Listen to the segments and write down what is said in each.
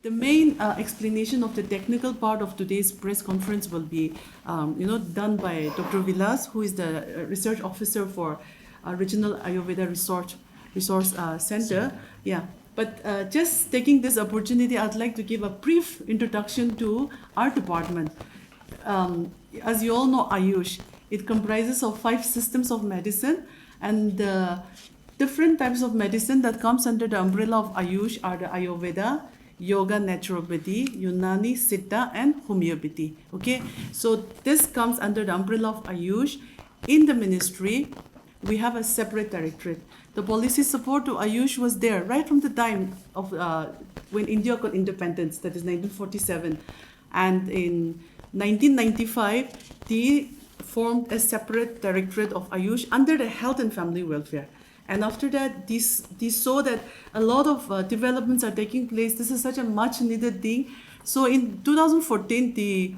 The main explanation of the technical part of today's press conference will be, done by Dr. Vilas, who is the research officer for Regional Ayurveda Resource Center. Yeah. But just taking this opportunity, I'd like to give a brief introduction to our department. As you all know, AYUSH, it comprises of 5 systems of medicine, and the different types of medicine that comes under the umbrella of AYUSH are the Ayurveda, Yoga, Naturopathy, Unani, Siddha, and Homeopathy. Okay, so this comes under the umbrella of AYUSH. In the ministry, we have a separate directorate. The policy support to AYUSH was there right from the time of when India got independence, that is 1947. And in 1995, they formed a separate directorate of AYUSH under the Health and Family Welfare. And after that, they saw that a lot of developments are taking place. This is such a much needed thing. So in 2014, they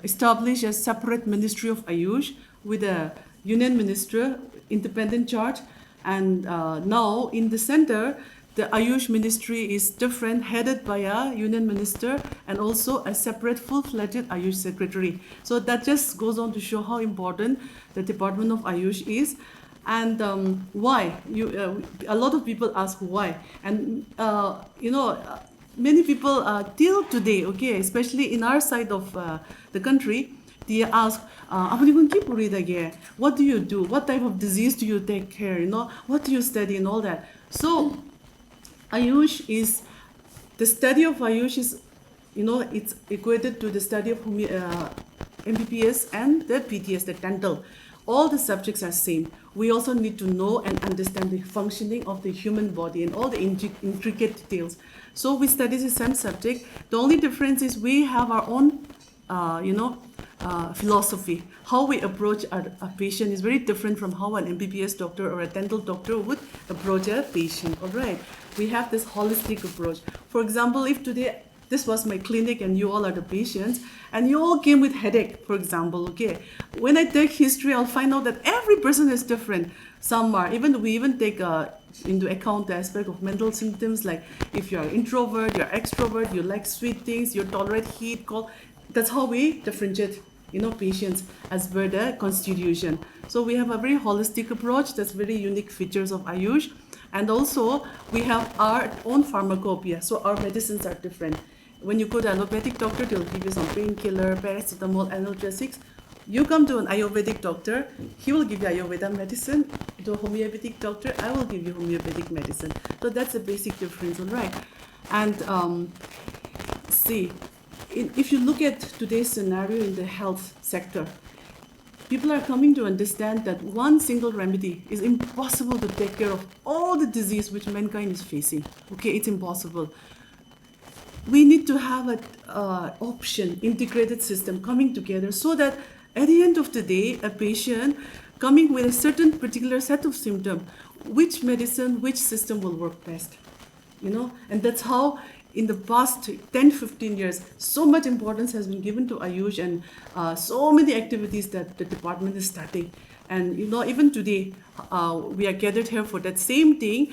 established a separate ministry of AYUSH with a union minister, independent charge. And now in the center, the AYUSH ministry is different, headed by a union minister and also a separate full-fledged AYUSH secretary. So that just goes on to show how important the Department of AYUSH is. And why? A lot of people ask why. And, many people till today, okay, especially in our side of the country, they ask, what do you do? What type of disease do you take care? What do you study and all that? So AYUSH is, the study of AYUSH is, it's equated to the study of MBBS and the PTS, the dental. All the subjects are same. We also need to know and understand the functioning of the human body and all the intricate details. So we study the same subject. The only difference is we have our own, philosophy. How we approach a patient is very different from how an MBBS doctor or a dental doctor would approach a patient. All right. We have this holistic approach. For example, if today this was my clinic and you all are the patients, and you all came with headache, for example, okay? When I take history, I'll find out that every person is different. Some are, we even take into account the aspect of mental symptoms, like if you're introvert, you're extrovert, you like sweet things, you tolerate heat, cold. That's how we differentiate, patients as per the constitution. So we have a very holistic approach. That's very unique features of AYUSH. And also, we have our own pharmacopoeia. So our medicines are different. When you go to an allopathic doctor, they'll give you some painkiller, paracetamol, analgesics. You come to an Ayurvedic doctor, he will give you Ayurveda medicine. To a homeopathic doctor, I will give you homeopathic medicine. So that's the basic difference, all right? And if you look at today's scenario in the health sector, people are coming to understand that one single remedy is impossible to take care of all the disease which mankind is facing. Okay, it's impossible. We need to have an option, integrated system coming together so that at the end of the day, a patient coming with a certain particular set of symptoms, which medicine, which system will work best, and that's how in the past 10-15 years, so much importance has been given to AYUSH and so many activities that the department is starting. And even today, we are gathered here for that same thing.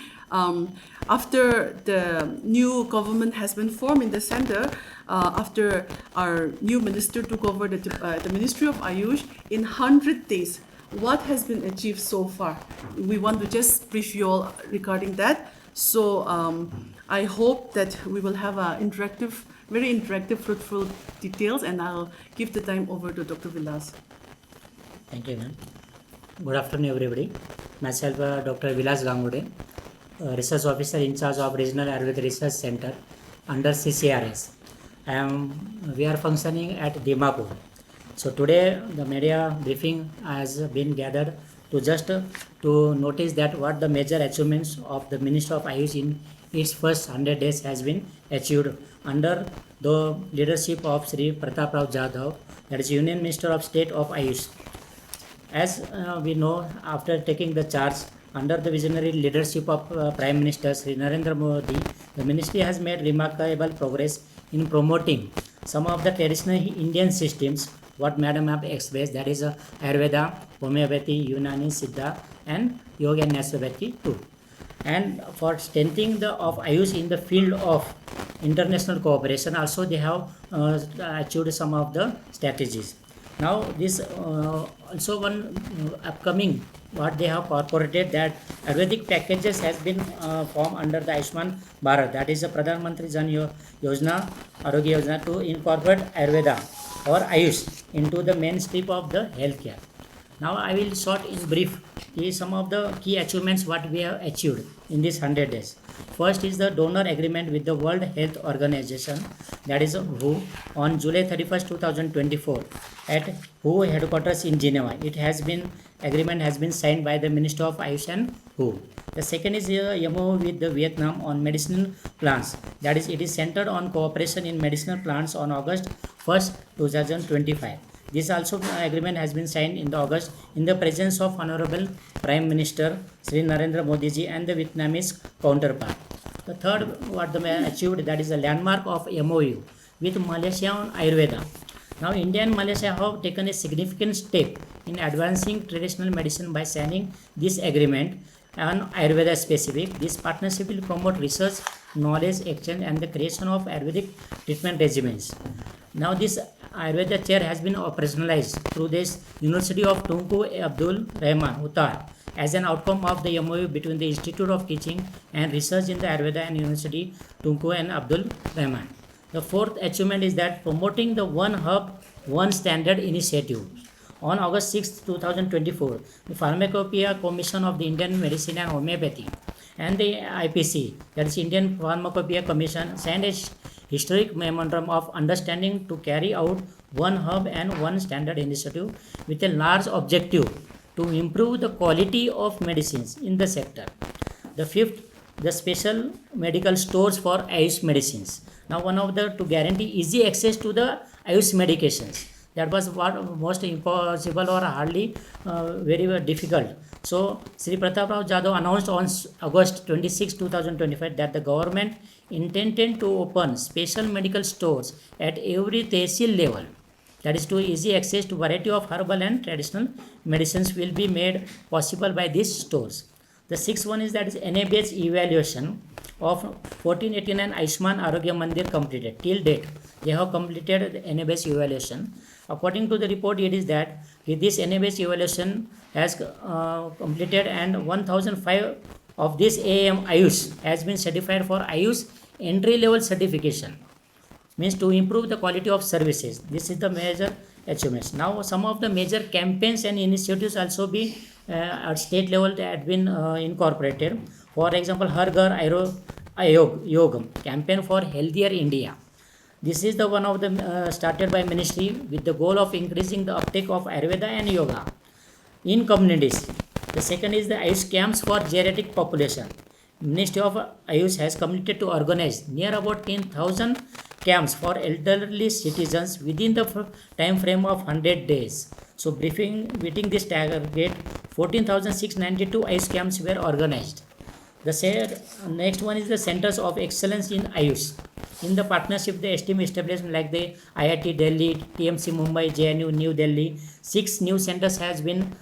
After the new government has been formed in the center, after our new minister took over the Ministry of AYUSH, in 100 days, what has been achieved so far? We want to just brief you all regarding that. So I hope that we will have a very interactive, fruitful details, and I'll give the time over to Dr. Vilas. Thank you, ma'am. Good afternoon, everybody. Myself, Dr. Vilas Gangude, Research Officer in charge of Regional Ayurveda Research Center under CCRS. We are functioning at Dimapur. So today, the media briefing has been gathered to notice that what the major achievements of the Minister of AYUSH in its first 100 days has been achieved under the leadership of Sri Pratap Rao Jadhav, that is Union Minister of State of AYUSH. As we know, after taking the charge under the visionary leadership of Prime Minister Sri Narendra Modi, the ministry has made remarkable progress in promoting some of the traditional Indian systems, what Madam have expressed, that is Ayurveda, Homeopathy, Unani, Siddha, and Yoga and Naturopathy too. And for strengthening the of AYUSH in the field of international cooperation, also they have achieved some of the strategies. Now this also one upcoming what they have incorporated, that Ayurvedic packages has been formed under the Ayushman Bharat, that is the Pradhan Mantri Jan Yojana, Arogya Yojana, to incorporate Ayurveda or AYUSH into the mainstream of the healthcare. Now I will short in brief some of the key achievements what we have achieved in this 100 days. First is the donor agreement with the World Health Organization, that is WHO, on July 31st, 2024 at WHO headquarters in Geneva. It has been agreement has been signed by the Minister of AYUSH and WHO. The second is the MOU with the Vietnam on medicinal plants, that is it is centered on cooperation in medicinal plants on August 1st, 2025. This also agreement has been signed in the August in the presence of Honorable Prime Minister Sri Narendra Modi ji and the Vietnamese counterpart. The third what the man achieved, that is a landmark of MOU with Malaysia on Ayurveda. Now India and Malaysia have taken a significant step in advancing traditional medicine by signing this agreement on Ayurveda specific. This partnership will promote research, knowledge exchange and the creation of Ayurvedic treatment regimens. Now this Ayurveda chair has been operationalized through this University of Tunku Abdul Rahman Uttar as an outcome of the MOU between the Institute of Teaching and Research in the Ayurveda and University Tunku and Abdul Rahman. The fourth achievement is that promoting the One Hub, One Standard initiative. On August 6, 2024, the Pharmacopoeia Commission of the Indian Medicine and Homeopathy and the IPC, that is Indian Pharmacopoeia Commission, signed a historic memorandum of understanding to carry out One Hub and One Standard initiative with a large objective to improve the quality of medicines in the sector. The fifth, the special medical stores for AYUSH medicines. Now one of the to guarantee easy access to the AYUSH medications. That was what most impossible or hardly very difficult. So Sri Pratap Rao Jadhav announced on August 26, 2025 that the government intended to open special medical stores at every tehsil level. That is to easy access to variety of herbal and traditional medicines will be made possible by these stores. The sixth one is that is NABH evaluation of 1489 Ayushman Arogya Mandir completed. Till date, they have completed the NABH evaluation. According to the report, it is that this NABH evaluation has completed and 1005 of this AM AYUSH has been certified for AYUSH entry level certification. Means to improve the quality of services. This is the major achievements. Now some of the major campaigns and initiatives also be at state level that have been incorporated. For example, Har Ghar Yogam campaign for healthier India. This is the one of the started by ministry with the goal of increasing the uptake of Ayurveda and yoga in communities. The second is the AYUSH camps for geriatric population. Ministry of AYUSH has committed to organize near about 10,000 camps for elderly citizens within the time frame of 100 days. So beating this target, 14,692 AYUSH camps were organized. The next one is the Centers of Excellence in AYUSH. In the partnership, the establishment like the IIT Delhi, TMC Mumbai, JNU New Delhi, 6 new centers has been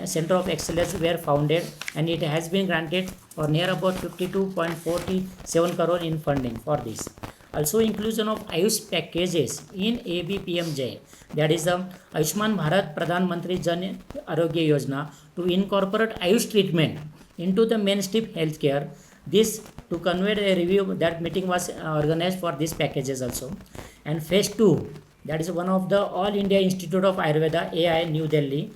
Center of Excellence were founded and it has been granted or near about 52.47 crore in funding for this. Also inclusion of AYUSH packages in ABPMJ, that is the Ayushman Bharat Pradhan Mantri Jan Arogya Yojana, to incorporate AYUSH treatment into the mainstream healthcare. This to convey a review, that meeting was organized for these packages also. And phase 2, that is one of the All India Institute of Ayurveda AI New Delhi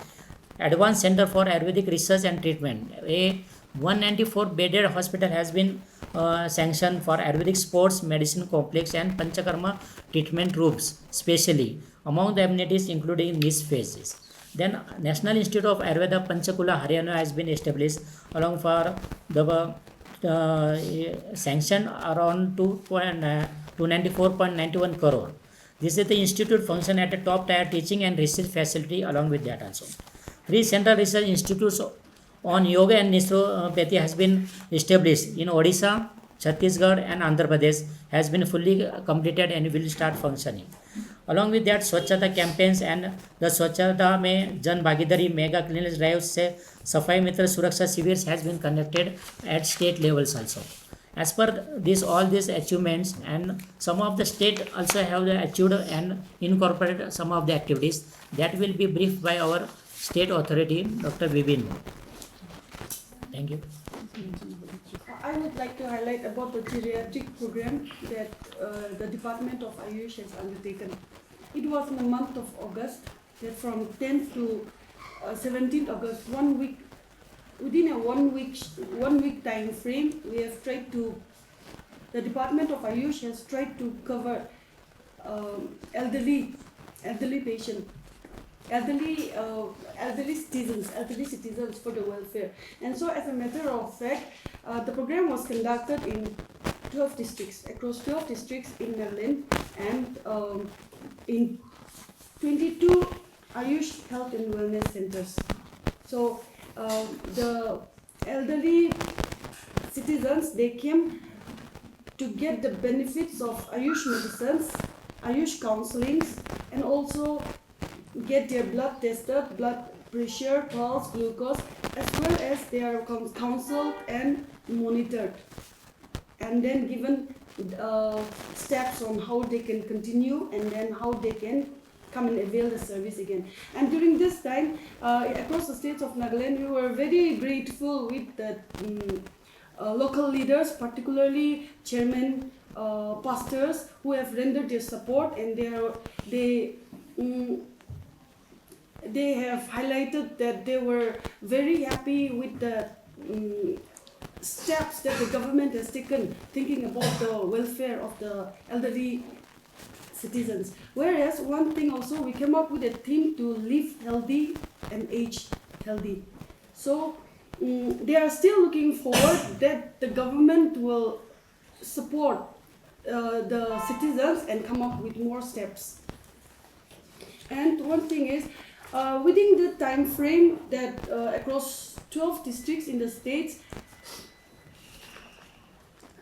Advanced Center for Ayurvedic Research and Treatment. A 194 bedded hospital has been sanctioned for Ayurvedic sports medicine complex and Panchakarma treatment rooms, specially among the amenities including these phases. Then National Institute of Ayurveda Panchakula Haryana has been established along for the sanction around 294.91 crore. This is the institute function at a top tier teaching and research facility along with that also. 3 central research institutes on yoga and naturopathy has been established in Odisha, Chhattisgarh and Andhra Pradesh has been fully completed and will start functioning. Along with that, Swachhata campaigns and the Swachhata में जन भागीदारी mega cleanness drive से Safai Mitra Suraksha Shivers has been conducted at state levels also. As per this, all these achievements, and some of the state also have achieved and incorporated some of the activities that will be briefed by our state authority, Dr. Vibin. Thank you. I would like to highlight about the geriatric program that the Department of AYUSH has undertaken. It was in the month of August, that from 10th to 17th August, 1 week, within a one week time frame, we have tried to, the Department of AYUSH has tried to cover elderly patients, elderly citizens for the welfare. And so, as a matter of fact, the program was conducted in 12 districts, across 12 districts in Maryland, and in 22 AYUSH health and wellness centers. So the elderly citizens, they came to get the benefits of AYUSH medicines, AYUSH counselings, and also get their blood tested, blood pressure, pulse, glucose, as well as they are counseled and monitored, and then given steps on how they can continue and then how they can come and avail the service again. And during this time, across the states of Nagaland, we were very grateful with the local leaders, particularly chairmen, pastors, who have rendered their support, and they have highlighted that they were very happy with the steps that the government has taken, thinking about the welfare of the elderly citizens. Whereas one thing also, we came up with a theme to live healthy and age healthy. So they are still looking forward that the government will support the citizens and come up with more steps. And one thing is, within the time frame that across 12 districts in the states,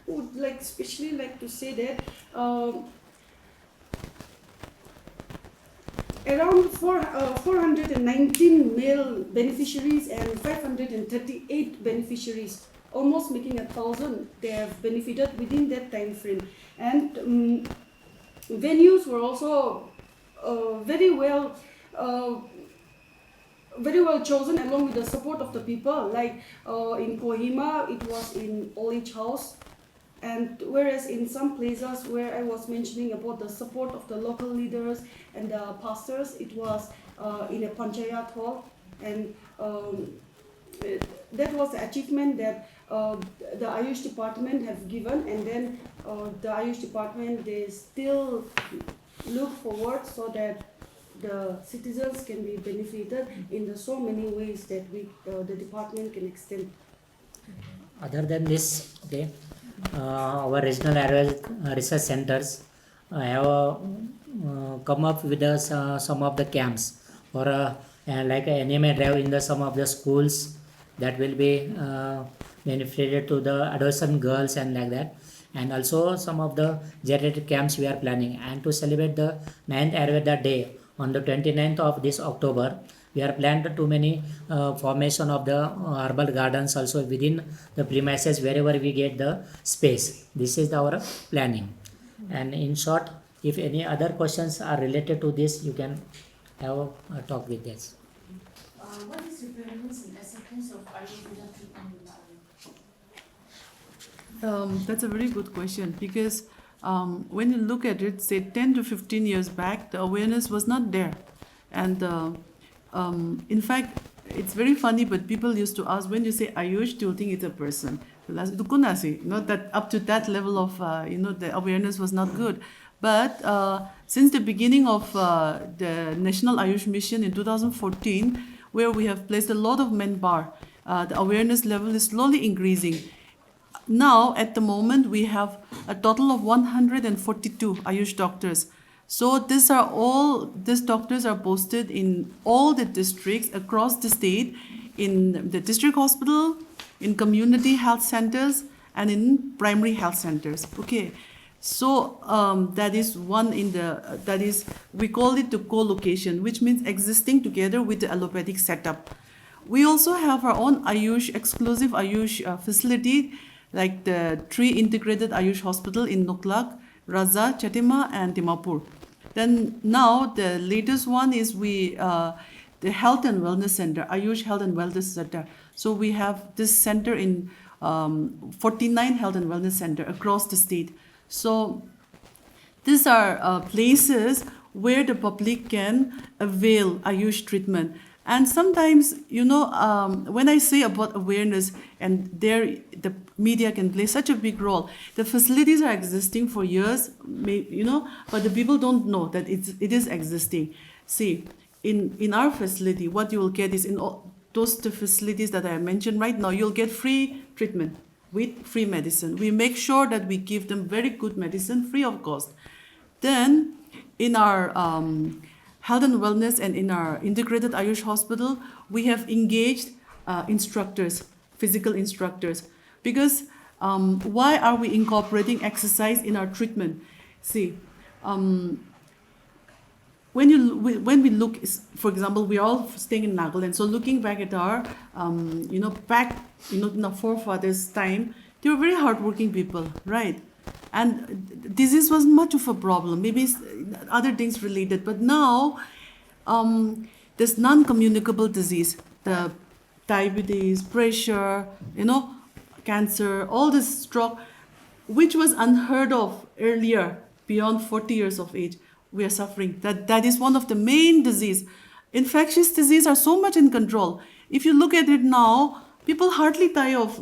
would especially like to say that around 419 male beneficiaries and 538 beneficiaries, almost making 1,000, they have benefited within that time frame. And venues were also very well chosen, along with the support of the people. Like in Kohima, it was in Old Age House. And whereas in some places where I was mentioning about the support of the local leaders and the pastors, it was in a Panchayat hall. And that was the achievement that the AYUSH department have given. And then the AYUSH department, they still look forward so that the citizens can be benefited in the so many ways that the department can extend. Other than this, okay, our regional Ayurvedic research centers have come up with some of the camps, or like an anime drive in some of the schools that will be benefited to the adolescent girls and like that. And also some of the geriatric camps we are planning. And to celebrate the 9th Ayurveda Day on the 29th of this October, we are planned too many formation of the herbal gardens also within the premises wherever we get the space. This is our planning. And in short, if any other questions are related to this, you can have a talk with us. What is the prevalence and acceptance of Ayurveda treatment in Thailand? That's a very good question, because when you look at it, say 10 to 15 years back, the awareness was not there. And in fact, it's very funny, but people used to ask, when you say Ayush, do you think it's a person? Not that up to that level of, the awareness was not good. But since the beginning of the National Ayush Mission in 2014, where we have placed a lot of manpower, the awareness level is slowly increasing. Now, at the moment, we have a total of 142 Ayush doctors. So these doctors are posted in all the districts across the state, in the district hospital, in community health centers, and in primary health centers. Okay, so that is one we call it the co-location, which means existing together with the allopathic setup. We also have our own AYUSH, exclusive AYUSH facility, like the 3 integrated AYUSH hospital in Nuklak, Raza, Chetima, and Dimapur. Then now the latest one is the Health and Wellness Center, AYUSH Health and Wellness Center. So we have this center in 49 health and wellness center across the state. So these are places where the public can avail AYUSH treatment. And sometimes, when I say about awareness, and there the media can play such a big role. The facilities are existing for years, but the people don't know that it is existing. See, in our facility, what you will get is in all those the facilities that I mentioned right now, you'll get free treatment with free medicine. We make sure that we give them very good medicine free of cost. Then in our health and wellness and in our integrated AYUSH hospital, we have engaged instructors, physical instructors. Because why are we incorporating exercise in our treatment? See, when we look, for example, we're all staying in Nagaland, so looking back at our, in our forefathers' time, they were very hardworking people, right? And disease was much of a problem, maybe other things related, but now there's non-communicable disease, the diabetes, pressure, cancer, all this stroke, which was unheard of earlier, beyond 40 years of age. We are suffering. That is one of the main disease. Infectious disease are so much in control. If you look at it now, people hardly die of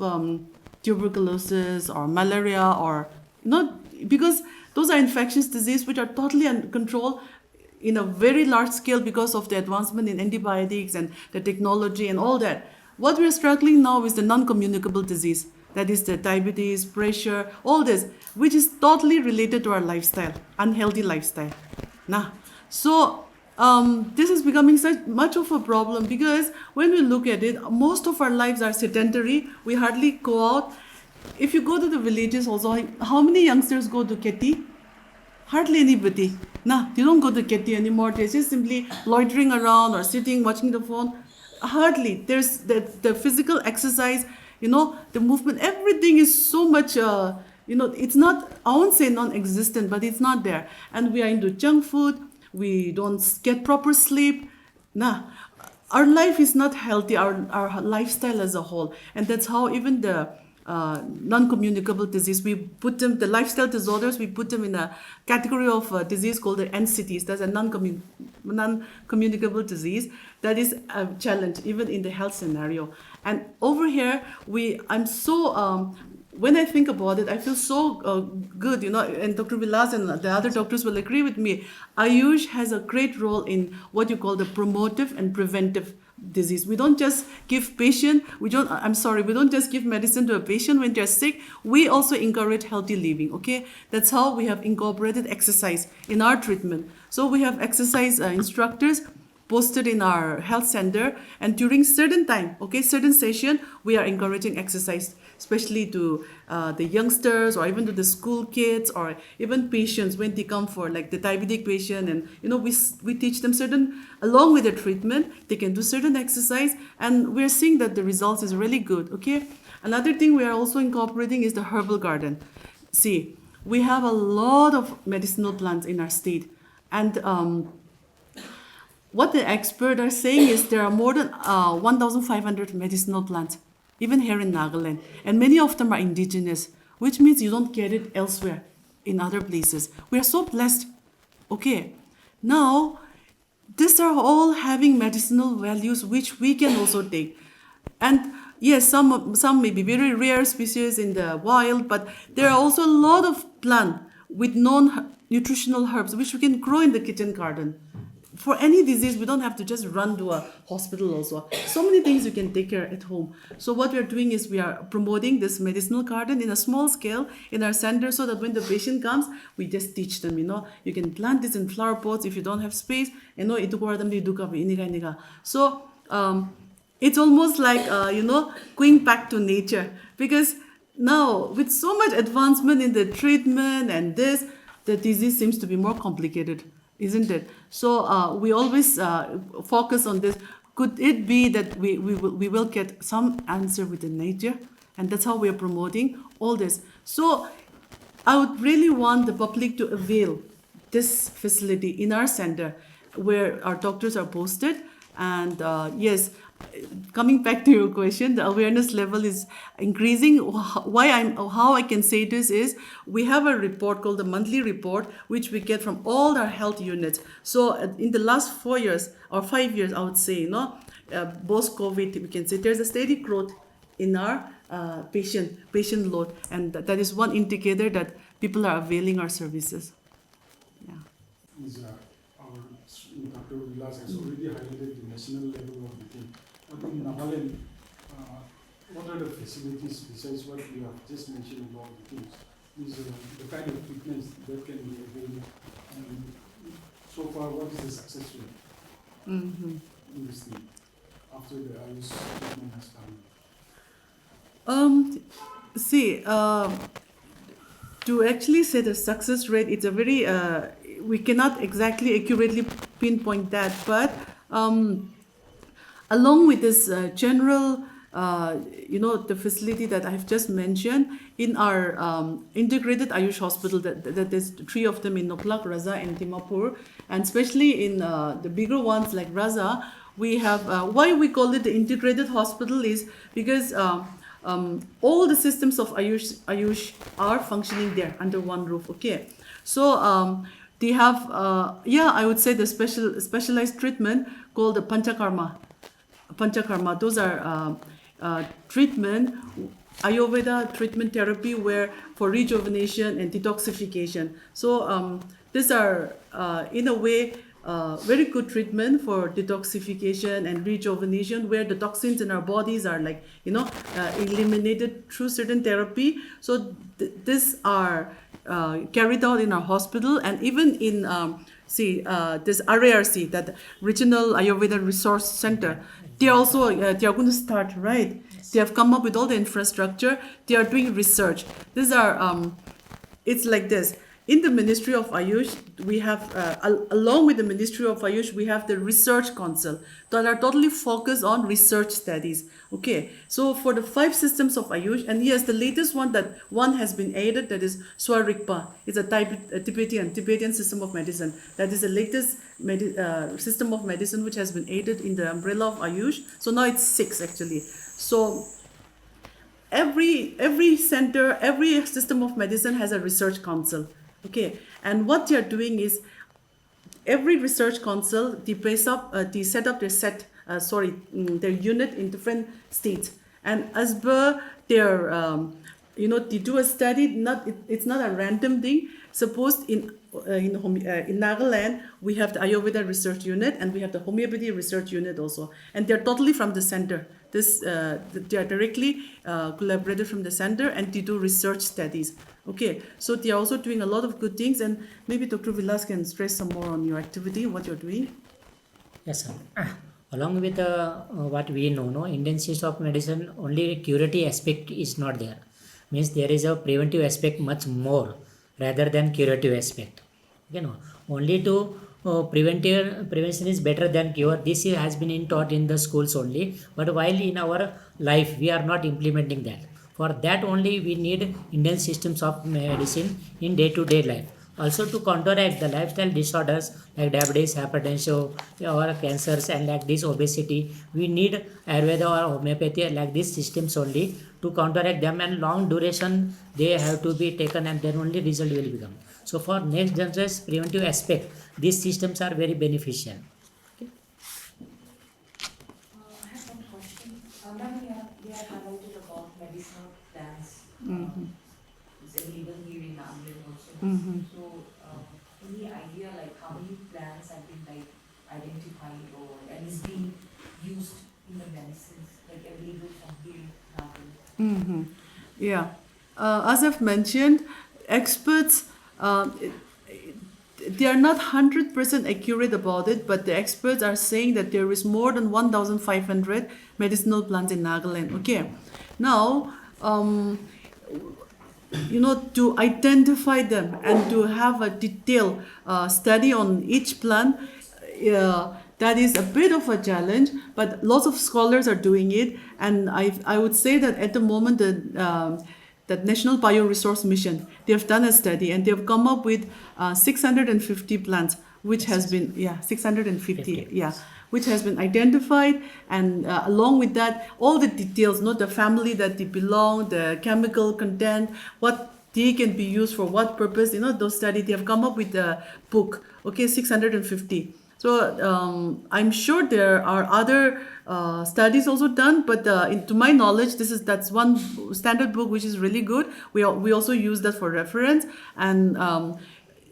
tuberculosis or malaria or not, because those are infectious diseases which are totally under control in a very large scale because of the advancement in antibiotics and the technology and all that. What we're struggling now is the non-communicable disease. That is the diabetes, pressure, all this, which is totally related to our lifestyle, unhealthy lifestyle. So this is becoming such much of a problem because when we look at it, most of our lives are sedentary. We hardly go out. If you go to the villages also, how many youngsters go to Keti? Hardly anybody. They don't go to Keti anymore. They're just simply loitering around or sitting, watching the phone. Hardly. There's the physical exercise, the movement, everything is so much, it's not, I won't say non-existent, but it's not there. And we are into junk food. We don't get proper sleep. Our life is not healthy, our lifestyle as a whole. And that's how even the non-communicable disease, we put them, the lifestyle disorders, we put them in a category of disease called the NCTs. That's a non-communicable disease. That is a challenge even in the health scenario. And over here, I'm so, when I think about it, I feel so good, and Dr. Vilas and the other doctors will agree with me. AYUSH has a great role in what you call the promotive and preventive disease. We don't just give we don't just give medicine to a patient when they're sick. We also encourage healthy living, okay? That's how we have incorporated exercise in our treatment. So we have exercise instructors posted in our health center, and during certain time, certain session, we are encouraging exercise, especially to the youngsters or even to the school kids or even patients when they come for like the diabetic patient, and we teach them along with the treatment, they can do certain exercise, and we're seeing that the results is really good, okay? Another thing we are also incorporating is the herbal garden. See, we have a lot of medicinal plants in our state, and what the experts are saying is there are more than 1,500 medicinal plants, even here in Nagaland. And many of them are indigenous, which means you don't get it elsewhere in other places. We are so blessed. Okay, now these are all having medicinal values which we can also take. And yes, some may be very rare species in the wild, but there are also a lot of plants with non-nutritional herbs which we can grow in the kitchen garden. For any disease, we don't have to just run to a hospital also. So many things you can take care at home. So what we're doing is we are promoting this medicinal garden in a small scale in our center so that when the patient comes, we just teach them, you can plant this in flower pots if you don't have space. So it's almost like, going back to nature. Because now, with so much advancement in the treatment and this, the disease seems to be more complicated, isn't it? So we always focus on this. could it be that we will get some answer within nature? And that's how we are promoting all this. So I would really want the public to avail this facility in our center where our doctors are posted. And yes, coming back to your question, the awareness level is increasing. How I can say this is we have a report called the monthly report, which we get from all our health units. So in the last 4 years or 5 years, I would say, post COVID, we can say there's a steady growth in our patient load, and that is one indicator that people are availing our services. Yeah. Our Dr. Vilas has already highlighted the national level of the thing. But in Nagaland, what are the facilities besides what you have just mentioned about the things? Is the kind of treatments that can be available, and so far, what is the success rate in this thing after the AYUSH treatment has come? To actually say the success rate, it's a very we cannot exactly accurately pinpoint that, but along with this general the facility that I've just mentioned in our integrated AYUSH hospital, that there's 3 of them in Noklak, Raza and Dimapur, and especially in the bigger ones like Raza, we have why we call it the integrated hospital is because all the systems of AYUSH are functioning there under one roof. Okay, so they have I would say the specialized treatment called the panchakarma. Those are treatment, Ayurveda treatment therapy where for rejuvenation and detoxification. So these are in a way very good treatment for detoxification and rejuvenation, where the toxins in our bodies are eliminated through certain therapy. So these are carried out in our hospital, and even in this RARC, that Regional Ayurveda Resource Center, they are also they are going to start, right? Yes. They have come up with all the infrastructure. They are doing research. These are it's like this. In the Ministry of AYUSH, we have, along with the Ministry of AYUSH, we have the Research Council that are totally focused on research studies. Okay, so for the 5 systems of AYUSH, and yes, the latest one that one has been added, that is Swarikpa. It's a Tibetan system of medicine. That is the latest system of medicine which has been added in the umbrella of AYUSH. So now it's 6 actually. So every center, every system of medicine has a research council. Okay, and what they are doing is every research council they set up their unit in different states, and as per their they do a study. It's not a random thing. Suppose in Nagaland we have the Ayurveda research unit and we have the homeopathy research unit also, and they're totally from the center. They are directly collaborated from the center, and they do research studies. Okay, so they are also doing a lot of good things, and maybe Dr. Vilas can stress some more on your activity, what you're doing. Yes, sir. Along with what we know, Indian system of medicine, only curative aspect is not there. Means there is a preventive aspect much more rather than curative aspect. Only to prevention is better than cure. This has been taught in the schools only, but while in our life we are not implementing that. For that only we need Indian systems of medicine in day-to-day life. Also to counteract the lifestyle disorders like diabetes, hypertension, or cancers, and like this obesity, we need Ayurveda or homeopathy like these systems only to counteract them, and long duration they have to be taken, and then only result will become. So for next generation preventive aspect, these systems are very beneficial. I have one question. Now we have highlighted about medicinal plants. It's illegal here in Nagaland also. So any idea like how many plants have been identified and is being used in the medicines, like illegal from here in Nagaland? Yeah, as I've mentioned, experts they are not 100% accurate about it, but the experts are saying that there is more than 1,500 medicinal plants in Nagaland. Okay, now to identify them and to have a detailed study on each plant, that is a bit of a challenge, but lots of scholars are doing it. And I would say that at the moment, that National Bioresource Mission, they have done a study and they have come up with 650 plants, which has been, 650, which has been identified. And along with that, all the details, the family that they belong, the chemical content, what they can be used for what purpose, those studies, they have come up with a book, 650. So I'm sure there are other studies also done, but to my knowledge, that's one standard book which is really good. We also use that for reference, and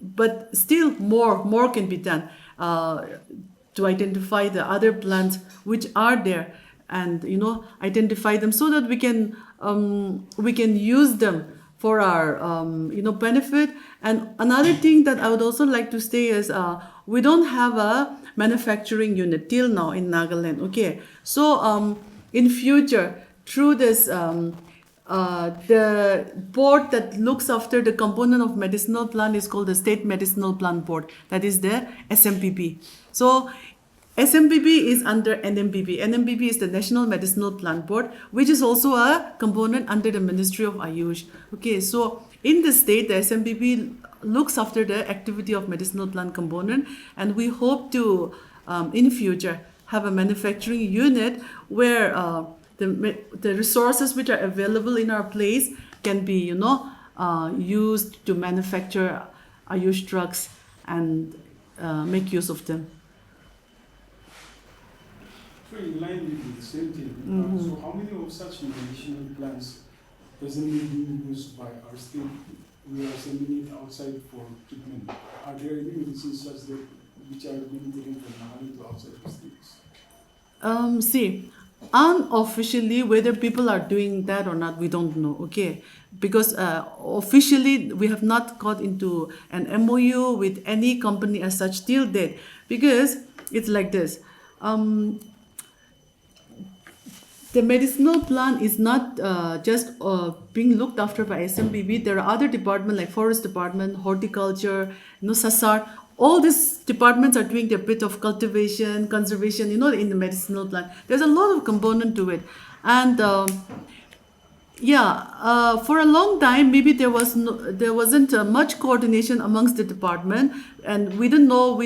but still more can be done to identify the other plants which are there, and identify them so that we can use them for our benefit. And another thing that I would also like to say is we don't have a manufacturing unit till now in Nagaland. Okay, so in future, through this the board that looks after the component of medicinal plant is called the State Medicinal Plant Board. That is the SMPP. So SMPP is under NMPP. NMPP is the National Medicinal Plant Board, which is also a component under the Ministry of AYUSH. Okay, so in the state, the SMPP looks after the activity of medicinal plant component, and we hope to, in future, have a manufacturing unit where the resources which are available in our place can be, used to manufacture AYUSH drugs and make use of them. So in line with the same thing, so how many of such medicinal plants presently being used by our state? We are sending it outside for treatment. Are there any medicines such that which are being taken from Nagaland to outside the states? See, unofficially, whether people are doing that or not, we don't know, okay? Because officially, we have not got into an MOU with any company as such till date. Because it's like this. The medicinal plant is not just being looked after by SMPP. There are other departments like Forest Department, Horticulture, SASAR. All these departments are doing their bit of cultivation, conservation, in the medicinal plant. There's a lot of component to it. And for a long time, maybe there wasn't much coordination amongst the department, and we didn't know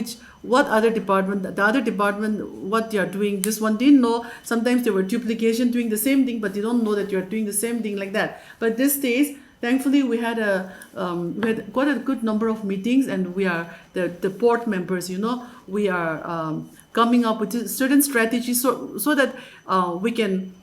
what other department, the other department, what they are doing. This one didn't know. Sometimes there were duplication doing the same thing, but they don't know that you are doing the same thing like that. But these days, thankfully, we had quite a good number of meetings, and we are the board members. We are coming up with certain strategies so that we can.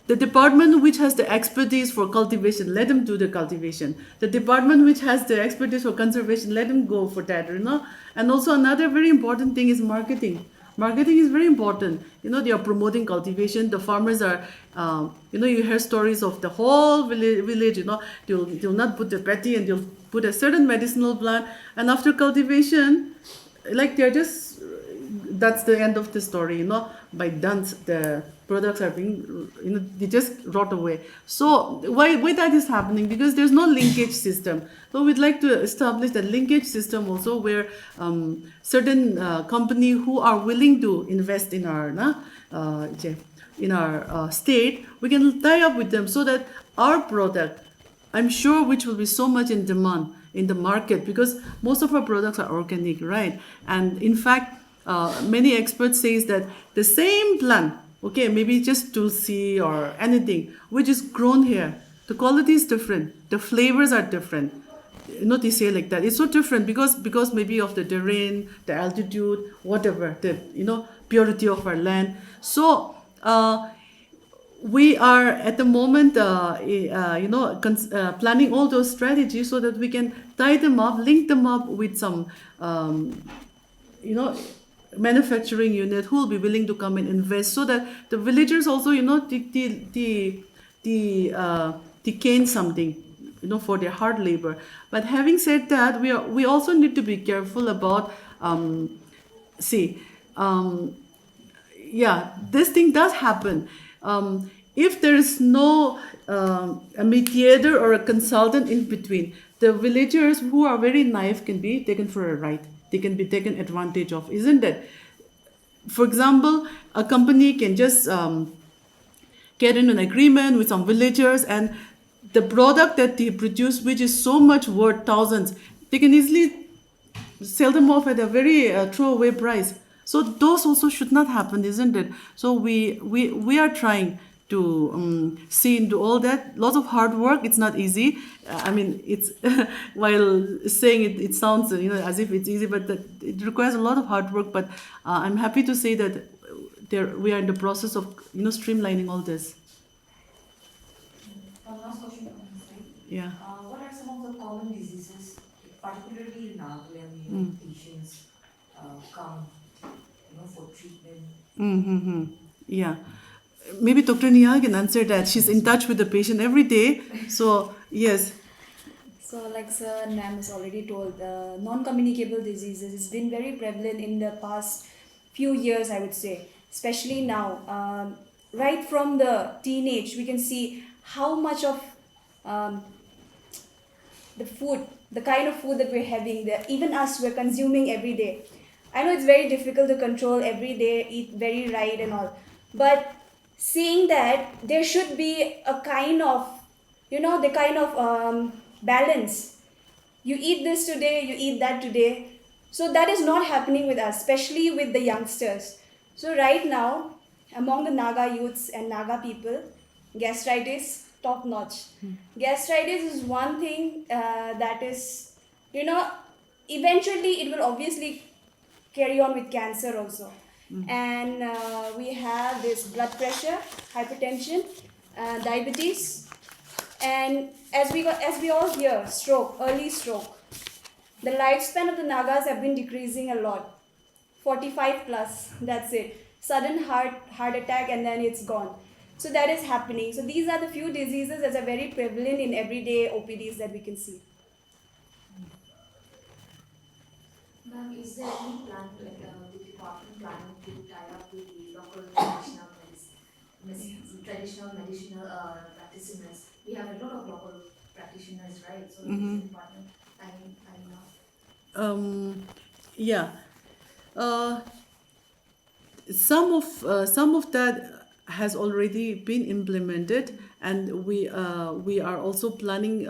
The department which has the expertise for cultivation, let them do the cultivation. The department which has the expertise for conservation, let them go for that, And also another very important thing is marketing. Marketing is very important. They are promoting cultivation. The farmers are, you hear stories of the whole village, they'll not put the patty and they'll put a certain medicinal plant. And after cultivation, like they're just, that's the end of the story, By dance, the products are being, they just rot away. So why that is happening? Because there's no linkage system. So we'd like to establish a linkage system also where certain company who are willing to invest in our state, we can tie up with them so that our product, I'm sure, which will be so much in demand in the market, because most of our products are organic, right? And in fact, many experts say that the same plant, okay, maybe just tulsi or anything, which is grown here, the quality is different, the flavors are different. They say like that. It's so different because maybe of the terrain, the altitude, whatever, the purity of our land. So we are at the moment, planning all those strategies so that we can tie them up, link them up with some, manufacturing unit who will be willing to come and invest, so that the villagers also, they gain something, for their hard labor. But having said that, we also need to be careful about, this thing does happen. If there is no a mediator or a consultant in between, the villagers who are very naive can be taken for a ride. They can be taken advantage of, isn't it? for example, a company can just get in an agreement with some villagers, and the product that they produce, which is so much worth thousands, they can easily sell them off at a very throwaway price. So those also should not happen, isn't it? So we are trying to see into all that. Lots of hard work. It's not easy. I mean, it's while saying it, it sounds as if it's easy, but it requires a lot of hard work. But I'm happy to say that we are in the process of streamlining all this. One last question from my side. Yeah. What are some of the common diseases, particularly in Nagaland, patients come, for treatment? Mm-hmm. Yeah. Maybe Dr. Nia can answer that. She's in touch with the patient every day. So, yes. So, like Sir Nam has already told, the non-communicable diseases has been very prevalent in the past few years, I would say, especially now. Right from the teenage, we can see how much of the food, the kind of food that we're having, even us, we're consuming every day. I know it's very difficult to control every day, eat very right and all, but seeing that there should be a kind of, balance. You eat this today, you eat that today. So that is not happening with us, especially with the youngsters. So right now, among the Naga youths and Naga people, gastritis, top notch. Gastritis is one thing that is, eventually it will obviously carry on with cancer also. And we have this blood pressure, hypertension, diabetes, and as we all hear, stroke, early stroke. The lifespan of the Nagas have been decreasing a lot. 45 plus, that's it. Sudden heart attack and then it's gone. So that is happening. So these are the few diseases that are very prevalent in everyday OPDs that we can see. Ma'am, is there any plan, like the department planning to tie up with the local traditional medicinal practitioners? We have a lot of local practitioners, right? So is the department tying up? Yeah. Some of that has already been implemented, and we are also planning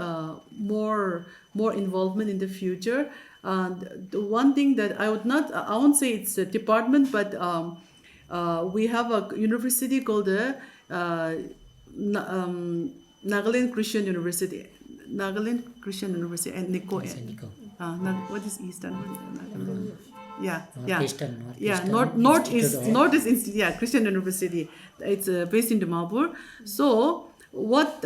more involvement in the future. The one thing that I won't say it's a department, but we have a university called the Nagaland Christian University. Nagaland Christian University and Nico. What is Eastern? Yeah. Northeast Institute. Yeah, Christian University. It's based in Dimapur. So what?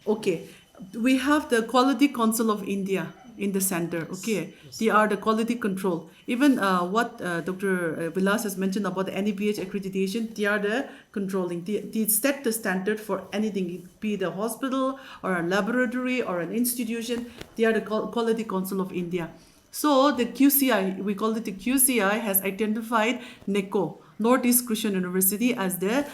Okay, we have the Quality Council of India in the center. Okay, they are the quality control. Even what Dr. Vilas has mentioned about the NABH accreditation, they are the controlling. They set the standard for anything, be it a hospital or a laboratory or an institution. They are the Quality Council of India. So the QCI, we call it the QCI, has identified NECO, Northeast Christian University, as the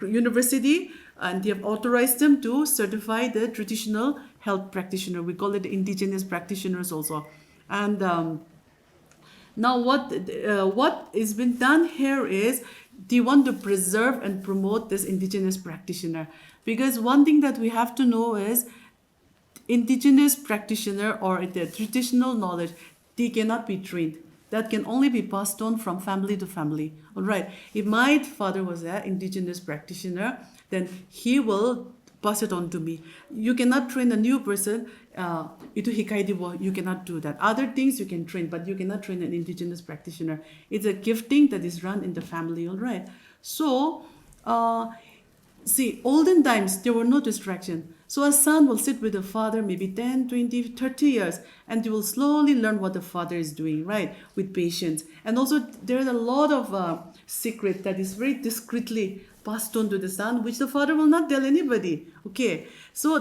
university, and they have authorized them to certify the traditional health practitioner. We call it indigenous practitioners also. And now what is been done here is they want to preserve and promote this indigenous practitioner, because one thing that we have to know is indigenous practitioner or the traditional knowledge, they cannot be trained. That can only be passed on from family to family. All right. If my father was an indigenous practitioner, then he will pass it on to me. You cannot train a new person. You cannot do that. Other things you can train, but you cannot train an indigenous practitioner. It's a gifting that is run in the family. All right. So, see, olden times, there were no distraction. So a son will sit with the father maybe 10, 20, 30 years, and you will slowly learn what the father is doing, right, with patience. And also, there is a lot of secret that is very discreetly passed on to the son, which the father will not tell anybody. Okay, so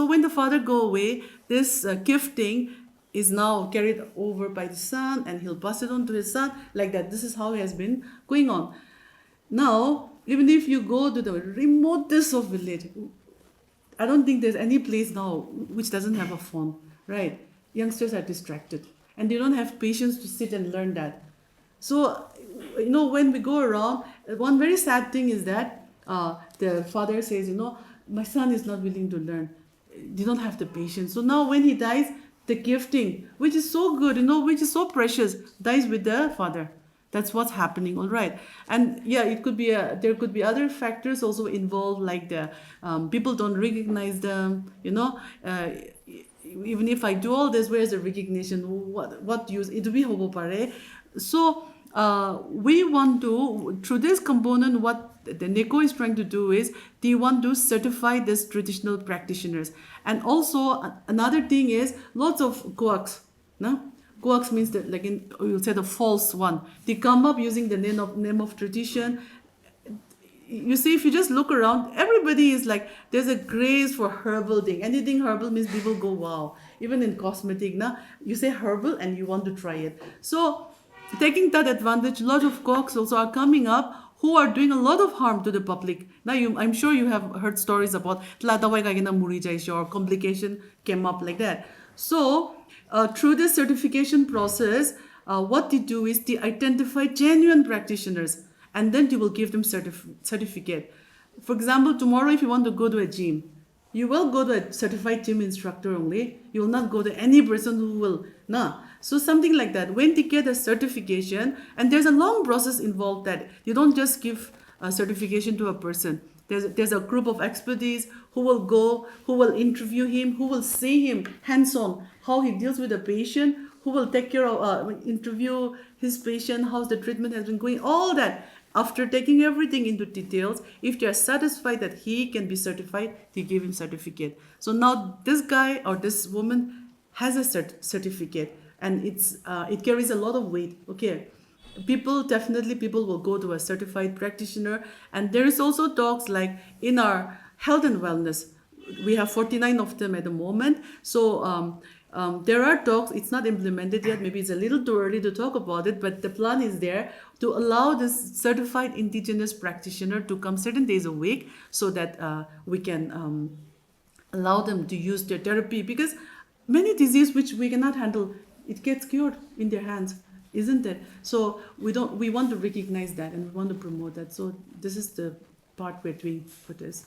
when the father go away, this gifting is now carried over by the son, and he'll pass it on to his son, like that. This is how it has been going on. Now, even if you go to the remotest of village, I don't think there's any place now which doesn't have a phone, right? Youngsters are distracted, and they don't have patience to sit and learn that. So, when we go around, one very sad thing is that the father says, my son is not willing to learn. They don't have the patience. So now when he dies, the gifting, which is so good, which is so precious, dies with the father. That's what's happening, all right. And yeah, it could be there could be other factors also involved, like the people don't recognize them. Even if I do all this, where's the recognition? What use? It will be hobo pare. So we want to, through this component, what the NECO is trying to do is they want to certify these traditional practitioners. And also another thing is lots of coax. No? Coax means that, like you'll say the false one. They come up using the name of tradition. You see, if you just look around, everybody is like, there's a craze for herbal thing. Anything herbal means people go, wow. Even in cosmetic, you say herbal and you want to try it. So taking that advantage, a lot of cooks also are coming up who are doing a lot of harm to the public. Now, I'm sure you have heard stories about or complication came up like that. So through this certification process, what they do is they identify genuine practitioners, and then they will give them certificate. For example, tomorrow if you want to go to a gym, you will go to a certified gym instructor only. You will not go to any person who will, So something like that. When they get a certification, and there's a long process involved, that you don't just give a certification to a person. There's a group of expertise who will go, who will interview him, who will see him hands-on, how he deals with a patient, who will take care of, interview his patient, how the treatment has been going, all that. After taking everything into details, if they are satisfied that he can be certified, they give him certificate. So now this guy or this woman has a certificate, and it carries a lot of weight. Okay, people will go to a certified practitioner. And there is also talks like in our health and wellness, we have 49 of them at the moment. So there are talks, it's not implemented yet, maybe it's a little too early to talk about it, but the plan is there to allow this certified indigenous practitioner to come certain days a week, so that we can allow them to use their therapy, because many diseases which we cannot handle, it gets cured in their hands, isn't it? So we want to recognize that, and we want to promote that. So this is the part we're doing for this.